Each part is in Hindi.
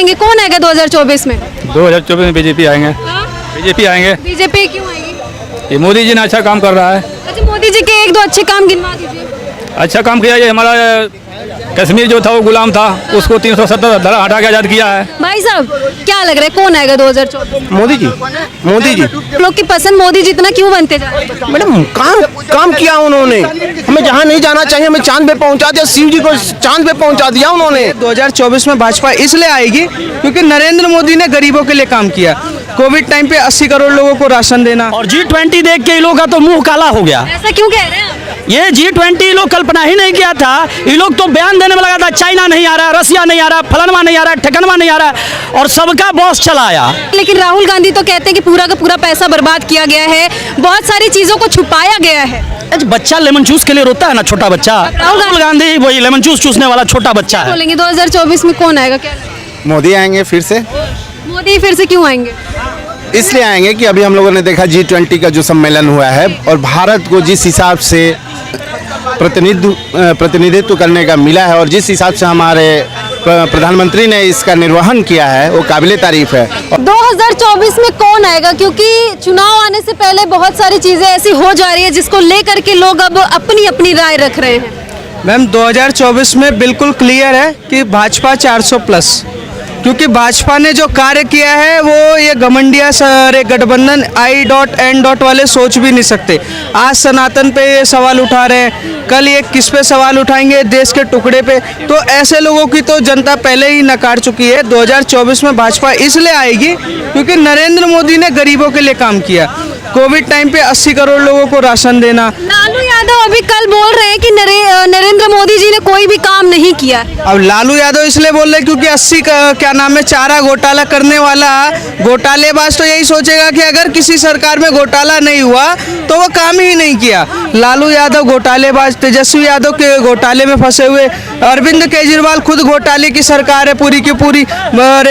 आएंगे, कौन आएगा 2024 में? 2024 में बीजेपी आएंगे। बीजेपी आएंगे। बीजेपी क्यों आएगी? ये मोदी जी ने अच्छा काम कर रहा है। अच्छा, मोदी जी के एक दो अच्छे काम गिनवा दीजिए। अच्छा काम किया। ये हमारा कश्मीर जो था वो गुलाम था, उसको 370 धारा हटा के आज़ाद किया है। भाई साहब, क्या लग रहा है कौन आएगा 2024? मोदी जी। मोदी जी लोग की पसंद मोदी जी इतना क्यों बनते जा रहे हैं? मैडम काम किया उन्होंने। हमें जहाँ नहीं जाना चाहिए हमें चांद पे पहुँचा दिया, शिव जी को चांद पे पहुँचा दिया उन्होंने। 2024 में भाजपा इसलिए आएगी क्योंकि नरेंद्र मोदी ने गरीबों के लिए काम किया। कोविड टाइम पे 80 करोड़ लोगों को राशन देना। और G20 देख के इन लोगों का तो मुंह काला हो गया। ऐसा क्यों कह रहे हैं आप? ये G20 लोग कल्पना ही नहीं किया था। ये लोग तो बयान देने में लगा था चाइना नहीं आ रहा, रसिया नहीं आ रहा, फलानवा नहीं आ रहा, ठिकानवा नहीं आ रहा, और सबका बॉस चला आया। लेकिन राहुल गांधी तो कहते हैं कि पूरा का पूरा पैसा बर्बाद किया गया है, बहुत सारी चीजों को छुपाया गया है। बच्चा लेमन जूस के लिए रोता है ना, छोटा बच्चा। राहुल गांधी वही लेमन जूस चूसने वाला छोटा बच्चा है। बोलेंगे 2024 में कौन आएगा? क्या मोदी आएंगे फिर से। मोदी फिर से क्यों आएंगे? इसलिए आएंगे कि अभी हम लोगों ने देखा G20 का जो सम्मेलन हुआ है और भारत को जिस हिसाब से प्रतिनिधित्व करने का मिला है और जिस हिसाब से हमारे प्रधानमंत्री ने इसका निर्वहन किया है वो काबिले तारीफ है। 2024 में कौन आएगा? क्योंकि चुनाव आने से पहले बहुत सारी चीजें ऐसी हो जा रही है जिसको लेकर के लोग अब अपनी अपनी राय रख रहे हैं। मैम 2024 में बिल्कुल क्लियर है कि भाजपा 400+, क्योंकि भाजपा ने जो कार्य किया है वो ये घमंडिया सारे गठबंधन I.N. वाले सोच भी नहीं सकते। आज सनातन पे ये सवाल उठा रहे हैं, कल ये किस पे सवाल उठाएंगे? देश के टुकड़े पे। तो ऐसे लोगों की तो जनता पहले ही नकार चुकी है। 2024 में भाजपा इसलिए आएगी क्योंकि नरेंद्र मोदी ने गरीबों के लिए काम किया। कोविड टाइम पे 80 करोड़ लोगों को राशन देना। लालू यादव अभी कल बोल रहे हैं कि नरेंद्र मोदी जी ने कोई भी काम नहीं किया। अब लालू यादव इसलिए बोल रहे क्योंकि 80 क्या नाम है चारा घोटाला करने वाला घोटालेबाज तो यही सोचेगा कि अगर किसी सरकार में घोटाला नहीं हुआ तो वो काम ही नहीं किया। लालू यादव घोटालेबाज, तेजस्वी यादव के घोटाले में फंसे हुए, अरविंद केजरीवाल खुद घोटाले की सरकार है पूरी की पूरी।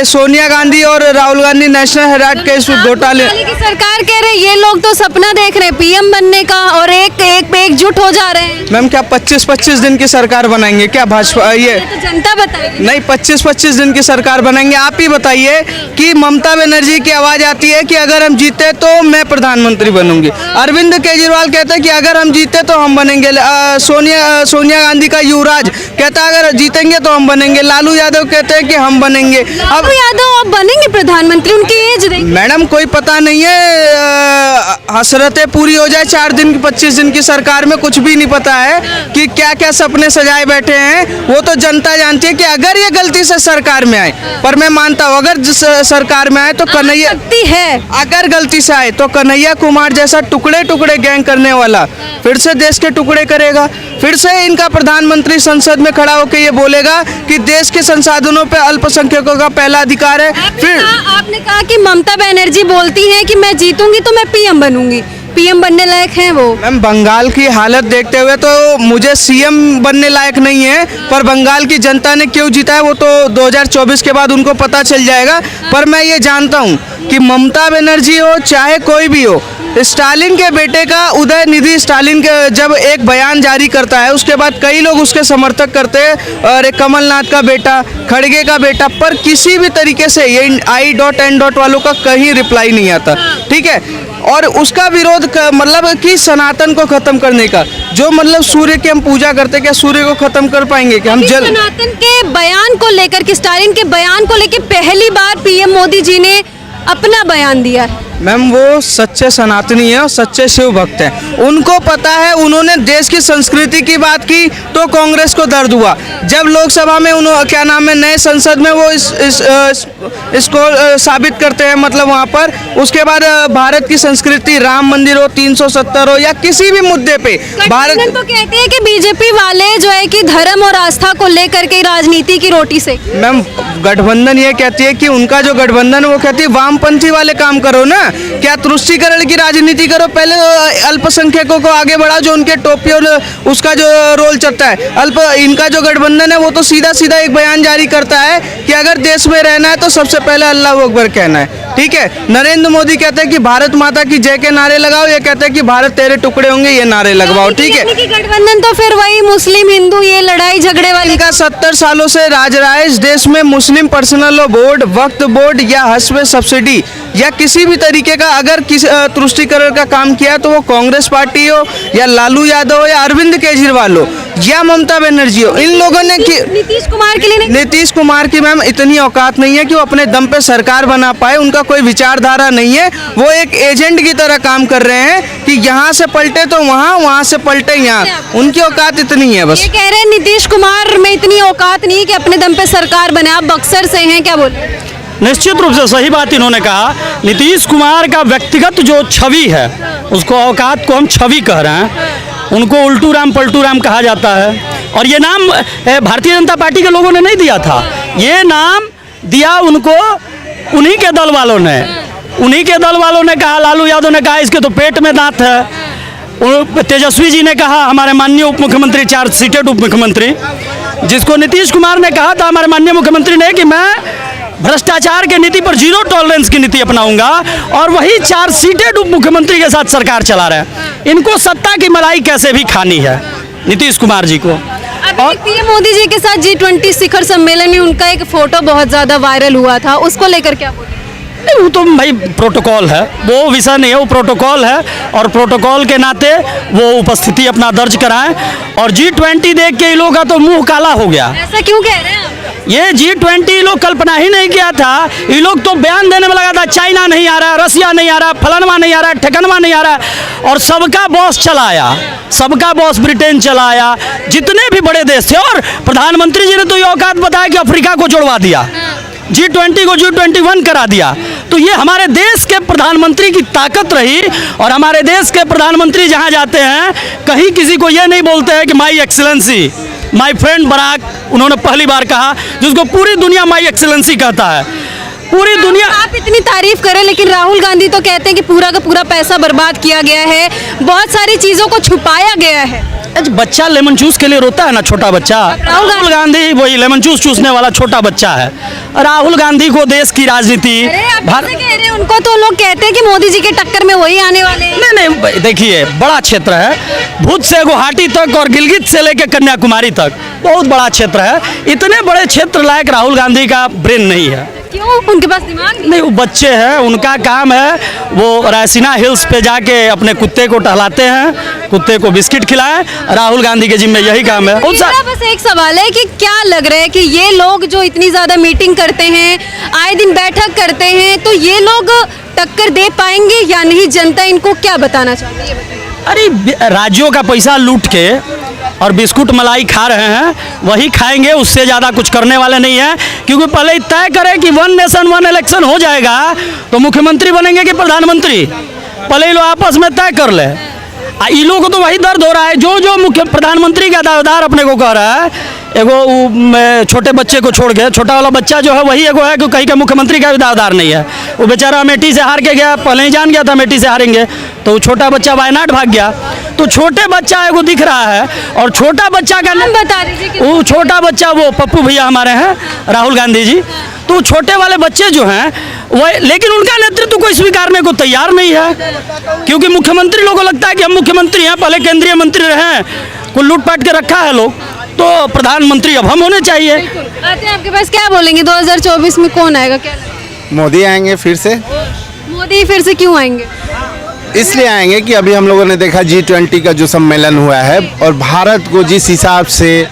सोनिया गांधी और राहुल गांधी नेशनल हेराल्ड के घोटाले की सरकार कह रहे हैं। ये लोग तो सपना देख रहे हैं पीएम बनने का और एकजुट हो जा रहे हैं। मैम क्या 25-25 दिन की सरकार बनाएंगे क्या भाजपा? ये तो जनता बताएगी। नहीं, 25-25 दिन की सरकार बनाएंगे। आप ही बताइए कि ममता बनर्जी की आवाज आती है कि अगर हम जीते तो मैं प्रधानमंत्री बनूंगी। अरविंद केजरीवाल कहते हैं कि अगर हम जीते तो हम बनेंगे। सोनिया गांधी का युवराज कहता है अगर जीतेंगे तो हम बनेंगे। लालू यादव कहते हैं कि हम बनेंगे। अब यादव अब बनेंगे प्रधानमंत्री, उनकी एज देखिए। मैडम कोई पता नहीं है, हसरतें पूरी हो जाए 4 दिन की 25 दिन की सरकार में कुछ भी नहीं पता है कि क्या क्या सपने सजाए बैठे हैं। वो तो जनता जानती है कि अगर ये गलती से सरकार में आए, पर मैं मानता हूँ अगर सरकार में आए तो कन्हैया है, अगर गलती से आए तो कन्हैया कुमार जैसा टुकड़े टुकड़े गैंग करने वाला फिर से देश के टुकड़े करेगा। फिर से इनका प्रधानमंत्री संसद में खड़ा होकर ये बोलेगा कि देश के संसाधनों पे अल्पसंख्यकों का पहला अधिकार है। फिर आपने कहा कि ममता बनर्जी बोलती है कि मैं जीतूंगी तो मैं पीएम बनूंगी। पीएम बनने लायक हैं वो? मैम बंगाल की हालत देखते हुए तो मुझे सीएम बनने लायक नहीं है, पर बंगाल की जनता ने क्यों जीता है वो तो 2024 के बाद उनको पता चल जाएगा। पर मैं ये जानता हूँ कि ममता बनर्जी हो चाहे कोई भी हो, स्टालिन के बेटे का उदयनिधि स्टालिन के जब एक बयान जारी करता है उसके बाद कई लोग उसके समर्थक करते हैं और कमलनाथ का बेटा, खड़गे का बेटा, पर किसी भी तरीके से ये I.N. वालों का कहीं रिप्लाई नहीं आता। ठीक है, और उसका विरोध मतलब कि सनातन को खत्म करने का, जो मतलब सूर्य की हम पूजा करते, क्या सूर्य को खत्म कर पाएंगे? कि हम सनातन के बयान को लेकर के, स्टालिन के बयान को लेकर पहली बार पीएम मोदी जी ने अपना बयान दिया है। मैम वो सच्चे सनातनी है और सच्चे शिव भक्त हैं। उनको पता है, उन्होंने देश की संस्कृति की बात की तो कांग्रेस को दर्द हुआ। जब लोकसभा में उन्होंने क्या नाम है नए संसद में वो इसको साबित करते हैं, मतलब वहाँ पर उसके बाद भारत की संस्कृति, राम मंदिर हो, 370 हो या किसी भी मुद्दे पे भारत तो कहते हैं कि बीजेपी वाले जो है कि धर्म और आस्था को लेकर के राजनीति की रोटी से। मैम गठबंधन ये कहती है कि उनका जो गठबंधन है वो कहती है वामपंथी वाले काम करो ना, क्या तुष्टीकरण की राजनीति करो, पहले अल्पसंख्यकों को आगे बढ़ाओ जो उनके टोपी और उसका जो रोल चलता है। इनका जो गठबंधन है वो तो सीधा सीधा एक बयान जारी करता है कि अगर देश में रहना है तो सबसे पहले अल्लाह अकबर कहना है। ठीक है। नरेंद्र मोदी कहते हैं कि भारत माता की जय के नारे लगाओ, ये कहते हैं कि भारत तेरे टुकड़े होंगे, ये नारे लगवाओ, ठीक है। यानी कि गठबंधन तो फिर वही मुस्लिम हिंदू ये लड़ाई झगड़े वाली। इनका 70 सालों से राज रहा है इस देश में। मुस्लिम पर्सनल लॉ बोर्ड, वक्फ बोर्ड या हज पे सब्सिडी या किसी भी तरीके का अगर तुष्टिकरण का काम किया तो वो कांग्रेस पार्टी हो या लालू यादव हो या अरविंद केजरीवाल हो या ममता बनर्जी हो, इन लोगों ने नीतीश कुमार के लिए नहीं। नीतीश कुमार की मैम इतनी औकात नहीं है कि वो अपने दम पे सरकार बना पाए। उनका कोई विचारधारा नहीं है। वो एक एजेंट की तरह काम कर रहे हैं कि यहाँ से पलटे तो वहाँ, वहाँ से पलटे यहाँ। उनकी औकात इतनी है बस। ये कह रहे हैं नीतीश कुमार में इतनी औकात नहीं कि अपने दम पे सरकार बने। आप बक्सर से हैं, क्या बोले? निश्चित रूप से सही बात इन्होंने कहा। नीतीश कुमार का व्यक्तिगत जो छवि है, उसको औकात को हम छवि कह रहे हैं। उनको उल्टू राम पलटू राम कहा जाता है। और ये नाम भारतीय जनता पार्टी के लोगों ने नहीं दिया था, ये नाम दिया उनको उन्हीं के दल वालों ने। उन्हीं के दल वालों ने कहा, लालू यादव ने कहा इसके तो पेट में दांत है। तेजस्वी जी ने कहा, हमारे माननीय उप मुख्यमंत्री, 4 सीटेड उप मुख्यमंत्री, जिसको नीतीश कुमार ने कहा था हमारे माननीय मुख्यमंत्री ने कि मैं भ्रष्टाचार की नीति पर जीरो टॉलरेंस की नीति अपनाऊंगा, और वही 4 सीटेड उप मुख्यमंत्री के साथ सरकार चला रहे हैं। इनको सत्ता की मलाई कैसे भी खानी है नीतीश कुमार जी को। और पीएम मोदी जी के साथ G20 शिखर सम्मेलन में उनका एक फोटो बहुत ज्यादा वायरल हुआ था, उसको लेकर क्या बोले? वो तो भाई प्रोटोकॉल है, वो विषय नहीं है, वो प्रोटोकॉल है और प्रोटोकॉल के नाते वो उपस्थिति अपना दर्ज कराएं। और G20 देख के इन लोगों का तो मुंह काला हो गया। ऐसा क्यों कह रहे हैं आप? ये G20 लोग कल्पना ही नहीं किया था। ये लोग तो बयान देने में लगा था, चाइना नहीं आ रहा, रसिया नहीं आ रहा, फलानवा नहीं आ रहा, ठिकानवा नहीं आ रहा, और सबका बॉस चलाया, सबका बॉस ब्रिटेन चलाया, जितने भी बड़े देश थे। और प्रधानमंत्री जी ने तो ये औकात बताया कि अफ्रीका को जोड़वा दिया, G20 को G21 करा दिया। तो ये हमारे देश के प्रधानमंत्री की ताकत रही। और हमारे देश के प्रधानमंत्री जहाँ जाते हैं, कहीं किसी को ये नहीं बोलते हैं कि माई एक्सीलेंसी, माई फ्रेंड बराक, उन्होंने पहली बार कहा, जिसको पूरी दुनिया माई एक्सीलेंसी कहता है, पूरी दुनिया। आप इतनी तारीफ करें, लेकिन राहुल गांधी तो कहते हैं कि पूरा का पूरा पैसा बर्बाद किया गया है, बहुत सारी चीजों को छुपाया गया है। बच्चा लेमन जूस के लिए रोता है ना, छोटा बच्चा। राहुल गांधी वही लेमन जूस चूसने वाला छोटा बच्चा है। राहुल गांधी को देश की राजनीति कह रहे हैं, उनको तो लोग कहते हैं कि मोदी जी के टक्कर में वही आने वाले हैं। नहीं, देखिए बड़ा क्षेत्र है, भूत से गुवाहाटी तक और गिलगित से लेकर कन्याकुमारी तक बहुत बड़ा क्षेत्र है। इतने बड़े क्षेत्र लायक राहुल गांधी का ब्रेन नहीं है। क्यों? उनके पास दिमाग नहीं, वो बच्चे हैं, उनका काम है वो रायसीना हिल्स पे जाके अपने कुत्ते को टहलाते हैं, कुत्ते को बिस्किट खिलाएं। राहुल गांधी के जिम्मे यही काम है। मेरा बस एक सवाल है कि क्या लग रहा है कि ये लोग जो इतनी ज्यादा मीटिंग करते हैं, आए दिन बैठक करते हैं, तो ये लोग टक्कर दे पाएंगे या नहीं? जनता इनको क्या बताना चाहती है? अरे राज्यों का पैसा लूट के और बिस्कुट मलाई खा रहे हैं, वही खाएंगे, उससे ज़्यादा कुछ करने वाले नहीं है। क्योंकि पहले ही तय करें कि 1 नेशन 1 इलेक्शन हो जाएगा तो मुख्यमंत्री बनेंगे कि प्रधानमंत्री, पहले ही लोग आपस में तय कर ले। इन लोगों को तो वही दर्द हो रहा है, जो मुख्य प्रधानमंत्री का दावेदार अपने को कह रहा है। एगो छोटे बच्चे को छोड़ के, छोटा वाला बच्चा जो है वही एगो है कि कहीं का मुख्यमंत्री का भी दावेदार नहीं है। वो बेचारा अमेठी से हार के गया, पहले ही जान गया था अमेठी से हारेंगे, तो वो छोटा बच्चा वायनाड भाग गया। तो छोटे बच्चा एगो दिख रहा है, और छोटा बच्चा का नाम बता दीजिए। वो छोटा बच्चा वो पप्पू भैया हमारे हैं, राहुल गांधी जी। तो छोटे वाले बच्चे जो हैं वो, लेकिन उनका नेतृत्व कोई स्वीकारने को तैयार नहीं है। क्योंकि मुख्यमंत्री लोगों को लगता है कि हम मुख्यमंत्री हैं, पहले केंद्रीय मंत्री रहे, कोई लूटपाट के रखा है लोग, तो प्रधानमंत्री अब हम होने चाहिए। आते हैं आपके पास, क्या बोलेंगे 2024 में कौन आएगा? क्या मोदी आएंगे फिर से। मोदी फिर से क्यों आएंगे? इसलिए आएंगे कि अभी हम लोगों ने देखा G20 का जो सम्मेलन हुआ है, और भारत को जिस हिसाब से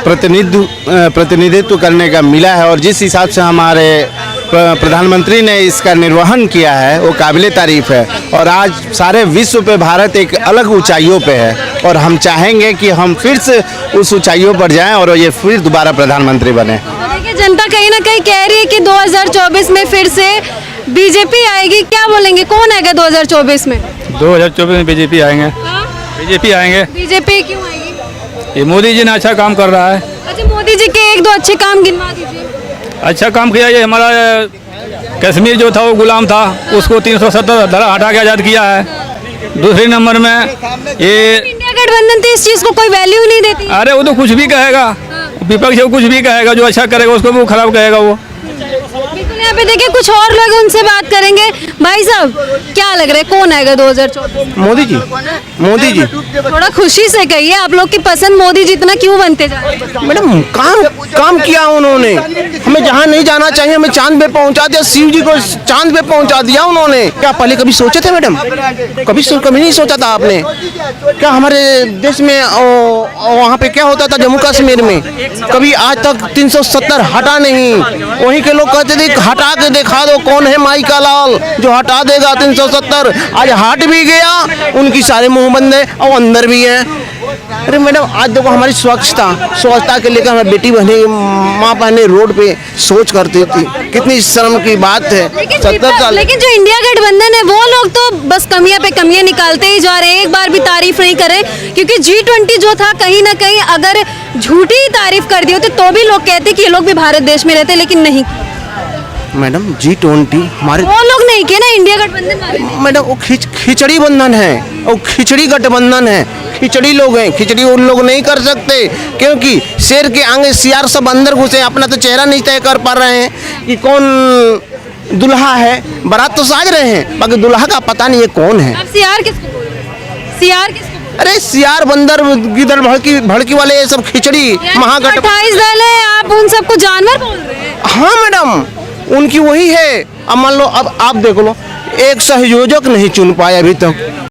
प्रतिनिधित्व करने का मिला है, और जिस हिसाब से हमारे प्रधानमंत्री ने इसका निर्वहन किया है, वो काबिले तारीफ है। और आज सारे विश्व पे भारत एक अलग ऊंचाइयों पे है, और हम चाहेंगे कि हम फिर से उस ऊंचाइयों पर जाएं और ये फिर दोबारा प्रधानमंत्री बने। देखिए, जनता कहीं ना कहीं कह रही है कि 2024 में फिर से बीजेपी आएगी। क्या बोलेंगे, कौन आएगा 2024 में? 2024 में बीजेपी आएंगे। बीजेपी आएंगे। बीजेपी क्यों आएगी? ये मोदी जी ने अच्छा काम कर रहा है। अच्छा, मोदी जी के 1-2 अच्छे काम गिनवा दीजिए। अच्छा काम किया, ये हमारा कश्मीर जो था वो गुलाम था, उसको 370 धारा हटा के आज़ाद किया है। दूसरे नंबर में ये इंडिया गठबंधन थी, इस चीज़ को कोई वैल्यू नहीं देती। अरे वो तो कुछ भी कहेगा, विपक्ष वो कुछ भी कहेगा, जो अच्छा करेगा उसको भी वो खराब कहेगा वो। बिल्कुल, यहाँ पे देखिए कुछ और लोग हैं, उनसे बात करेंगे। भाई साहब क्या लग रहा है कौन आएगा 2024? मोदी जी, मोदी जी। थोड़ा खुशी से कहिए, आप लोग की पसंद मोदी जी इतना क्यों बनते जा रहे हैं? मैडम काम किया उन्होंने, हमें जहाँ नहीं जाना चाहिए हमें चांद पे पहुँचा दिया, शिव जी को चांद पे पहुँचा दिया उन्होंने। क्या पहले कभी सोचे थे मैडम? कभी नहीं सोचा था आपने? क्या हमारे देश में वहाँ पे क्या होता था जम्मू कश्मीर में, कभी आज तक 370 हटा नहीं। वहीं के लोग कहते थे हटा के दिखा दो कौन है माई का लाल जो हटा देगा 370। आज हट भी गया, उनकी सारे मुंह बंद है और अंदर भी है। अरे मैडम आज देखो हमारी स्वच्छता के लेकर हमारी बेटी बहने माँ बहने रोड पे सोच करती थी, कितनी शर्म की बात है। 70 साल लेकिन जो इंडिया गठबंधन है वो लोग तो बस कमियां पे कमियां निकालते ही जा रहे हैं, एक बार भी तारीफ नहीं करे। क्योंकि G20 जो था कहीं ना कहीं अगर झूठी तारीफ कर दी होती तो भी लोग कहते कि ये लोग भी भारत देश में रहते, लेकिन नहीं। मैडम G20 हमारे वो लोग नहीं किए ना, इंडिया गठबंधन वाले। मैडम वो खिचड़ी बंधन है, वो खिचड़ी गठबंधन है, खिचड़ी लोग हैं, खिचड़ी उन लोग नहीं कर सकते क्योंकि शेर के आगे सियार सब अंदर घुसे, अपना तो चेहरा नहीं तय कर पा रहे हैं कि कौन दुल्हा है। बारात तो साज रहे हैं बाकी दुल्हा का पता नहीं है कौन है। आप सियार किसको बोल रहे हैं? सियार किसको? अरे सियार बंदर गिदड़ भड़की वाले ये सब खिचड़ी महागठबंधन। 28 दल है, आप उन सबको जानवर बोल रहे हैं? हाँ मैडम उनकी वही है। अब मान लो अब आप देख लो एक सहयोजक नहीं चुन पाए अभी तक।